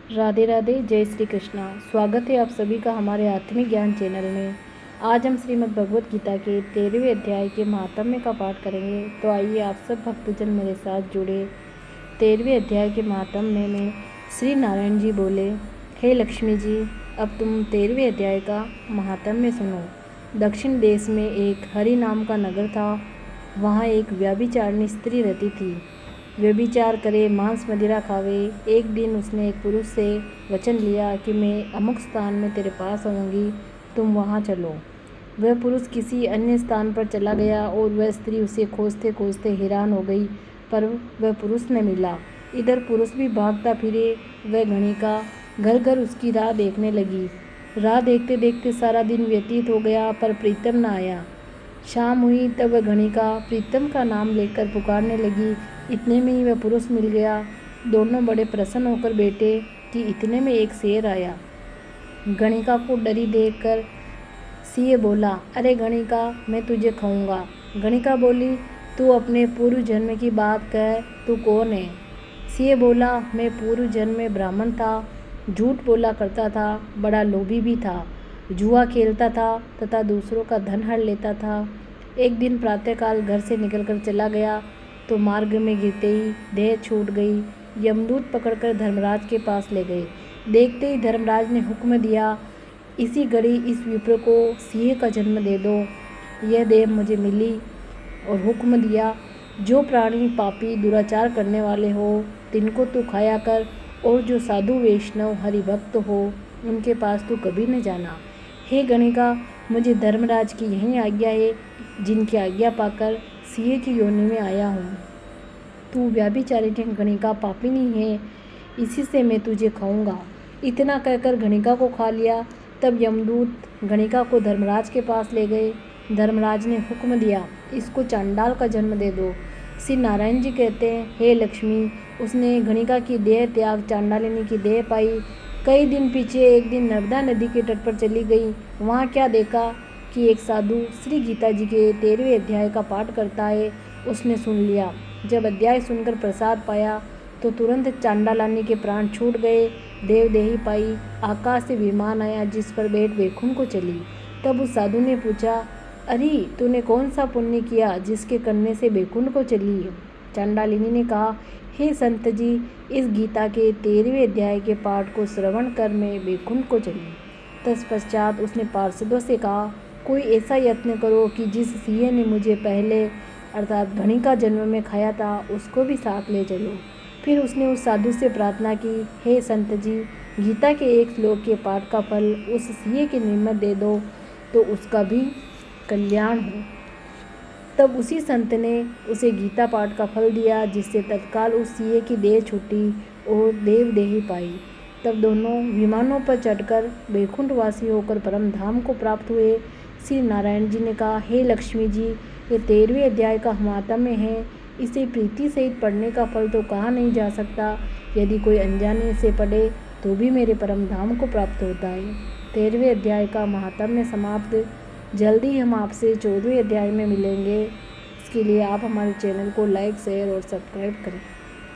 राधे राधे, जय श्री कृष्णा। स्वागत है आप सभी का हमारे आत्मिक ज्ञान चैनल में। आज हम श्रीमद् भगवत गीता के 13वें अध्याय के महात्म्य का पाठ करेंगे। तो आइए आप सब भक्तजन मेरे साथ जुड़े। 13वें अध्याय के महात्म्य में श्री नारायण जी बोले, हे लक्ष्मी जी, अब तुम 13वें अध्याय का महात्म्य सुनो। दक्षिण देश में एक हरि नाम का नगर था। वहाँ एक व्यभिचारिणी स्त्री रहती थी। व्यभिचार करे, मांस मदिरा खावे। एक दिन उसने एक पुरुष से वचन लिया कि मैं अमुक स्थान में तेरे पास आऊँगी, तुम वहाँ चलो। वह पुरुष किसी अन्य स्थान पर चला गया और वह स्त्री उसे खोजते खोजते हैरान हो गई, पर वह पुरुष न मिला। इधर पुरुष भी भागता फिरे। वह गणिका घर घर उसकी राह देखने लगी। राह देखते देखते सारा दिन व्यतीत हो गया, पर प्रीतम न आया। शाम हुई तब वह गणिका प्रीतम का नाम लेकर पुकारने लगी। इतने में ही वह पुरुष मिल गया। दोनों बड़े प्रसन्न होकर बैठे कि इतने में एक शेर आया। गणिका को डरी देखकर सिंह बोला, अरे गणिका, मैं तुझे खाऊंगा। गणिका बोली, तू अपने पूर्व जन्म की बात कह, तू कौन है? सिंह बोला, मैं पूर्व जन्म में ब्राह्मण था, झूठ बोला करता था, बड़ा लोभी भी था, जुआ खेलता था तथा दूसरों का धन हड़ लेता था। एक दिन प्रातःकाल घर से निकलकर चला गया तो मार्ग में गिरते ही देह छूट गई। यमदूत पकड़कर धर्मराज के पास ले गए। देखते ही धर्मराज ने हुक्म दिया, इसी घड़ी इस विप्र को सिंह का जन्म दे दो। यह देह मुझे मिली और हुक्म दिया, जो प्राणी पापी दुराचार करने वाले हो तिनको तू खाया कर, और जो साधु वैष्णव हरिभक्त हो उनके पास तू कभी न जाना। हे गणिका, मुझे धर्मराज की यही आज्ञा है, जिनकी आज्ञा पाकर सिंह की योनि में आया हूँ। तू व्यभिचारिणी गणिका पापिनी है, इसी से मैं तुझे खाऊंगा। इतना कहकर गणिका को खा लिया। तब यमदूत गणिका को धर्मराज के पास ले गए। धर्मराज ने हुक्म दिया, इसको चांडाल का जन्म दे दो। श्री नारायण जी कहते हैं, हे लक्ष्मी, उसने गणिका की देह त्याग चांडालिनी की देह पाई। कई दिन पीछे एक दिन नर्मदा नदी के तट पर चली गई। वहाँ क्या देखा कि एक साधु श्री गीता जी के 13वें अध्याय का पाठ करता है। उसने सुन लिया। जब अध्याय सुनकर प्रसाद पाया तो तुरंत चांडालानी के प्राण छूट गए। देवदेही पाई। आकाश से विमान आया जिस पर बैठ वैकुंठ को चली। तब उस साधु ने पूछा, अरे तूने कौन सा पुण्य किया जिसके करने से वैकुंठ को चली? चांडालिनी ने कहा, हे संत जी, इस गीता के 13वें अध्याय के पाठ को श्रवण कर मैं वैकुंठ को चली। तत्पश्चात उसने पार्षदों से कहा, कोई ऐसा यत्न करो कि जिस सिंह ने मुझे पहले अर्थात गणिका जन्म में खाया था उसको भी साथ ले चलो। फिर उसने उस साधु से प्रार्थना की, हे संत जी, गीता के एक श्लोक के पाठ का फल उस सिंह के निमित्त दे दो तो उसका भी कल्याण हो। तब उसी संत ने उसे गीता पाठ का फल दिया, जिससे तत्काल उस सिंह की देह छूटी और देवदेही पाई। तब दोनों विमानों पर चढ़कर वैकुंठवासी होकर परम धाम को प्राप्त हुए। श्री नारायण जी ने कहा, हे लक्ष्मी जी, ये 13वें अध्याय का महात्म्य है। इसे प्रीति सहित पढ़ने का फल तो कहा नहीं जा सकता। यदि कोई अनजाने से पढ़े तो भी मेरे परम धाम को प्राप्त होता है। 13वें अध्याय का महात्म्य समाप्त। जल्दी हम आपसे 14वें अध्याय में मिलेंगे। इसके लिए आप हमारे चैनल को लाइक, शेयर और सब्सक्राइब करें।